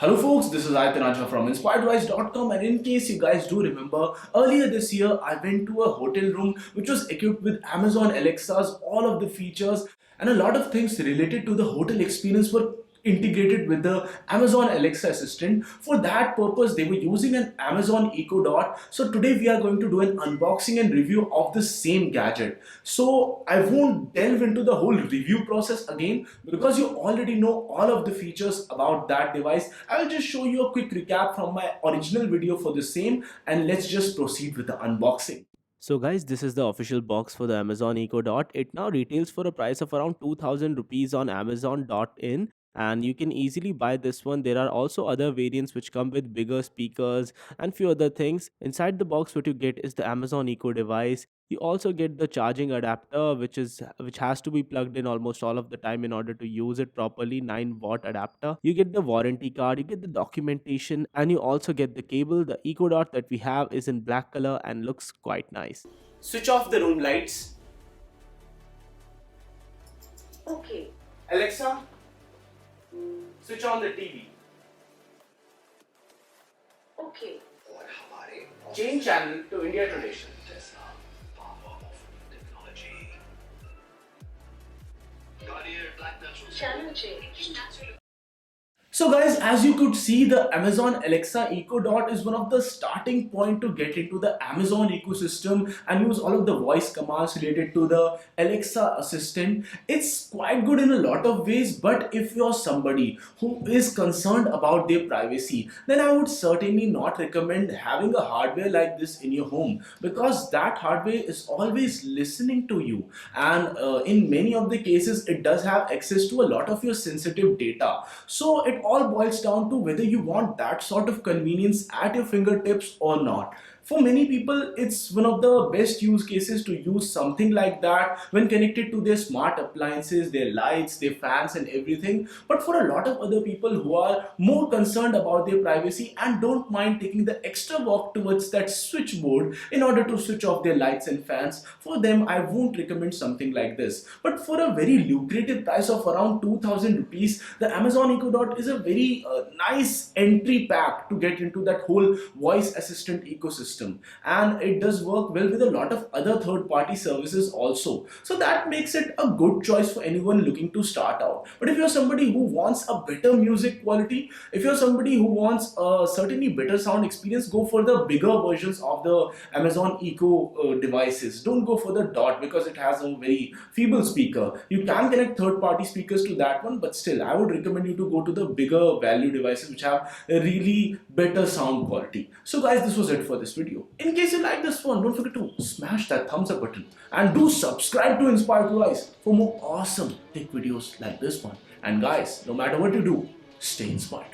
Hello folks, this is Ayatanaja from InspiredWise.com, and in case you guys do remember, earlier this year I went to a hotel room which was equipped with Amazon Alexa's all of the features, and a lot of things related to the hotel experience were integrated with the Amazon Alexa assistant. For that purpose, they were using an Amazon Echo Dot. So today we are going to do an unboxing and review of the same gadget. So I won't delve into the whole review process again because you already know all of the features about that device. I will just show you a quick recap from my original video for the same, and let's just proceed with the unboxing. So guys, this is the official box for the Amazon Echo Dot. It now retails for a price of around 2000 rupees on Amazon.in, and you can easily buy this one. There are also other variants which come with bigger speakers and few other things. Inside the box what you get is the Amazon Echo device. You also get the charging adapter which has to be plugged in almost all of the time in order to use it properly, 9-watt adapter. You get the warranty card, you get the documentation, and you also get the cable. The Echo Dot that we have is in black color and looks quite nice. Switch off the room lights. Okay. Alexa, switch on the TV. Okay. Change channel to India Today. Channel change. So guys, as you could see, the Amazon Alexa Echo Dot is one of the starting point to get into the Amazon ecosystem and use all of the voice commands related to the Alexa assistant. It's quite good in a lot of ways, but if you're somebody who is concerned about their privacy, then I would certainly not recommend having a hardware like this in your home, because that hardware is always listening to you, and in many of the cases it does have access to a lot of your sensitive data. So it all boils down to whether you want that sort of convenience at your fingertips or not. For many people, it's one of the best use cases to use something like that when connected to their smart appliances, their lights, their fans, and everything. But for a lot of other people who are more concerned about their privacy and don't mind taking the extra walk towards that switchboard in order to switch off their lights and fans, for them, I won't recommend something like this. But for a very lucrative price of around 2000 rupees, the Amazon Echo Dot is a very nice entry pack to get into that whole voice assistant ecosystem, and it does work well with a lot of other third-party services also. So that makes it a good choice for anyone looking to start out. But if you're somebody who wants a better music quality, if you're somebody who wants a certainly better sound experience, go for the bigger versions of the Amazon Echo devices. Don't go for the Dot because it has a very feeble speaker. You can connect third-party speakers to that one, but still I would recommend you to go to the bigger value devices which have a really better sound quality. So guys, this was it for this video. In case you like this one, don't forget to smash that thumbs up button and do subscribe to Inspired Wise for more awesome tech videos like this one. And guys, no matter what you do, stay inspired.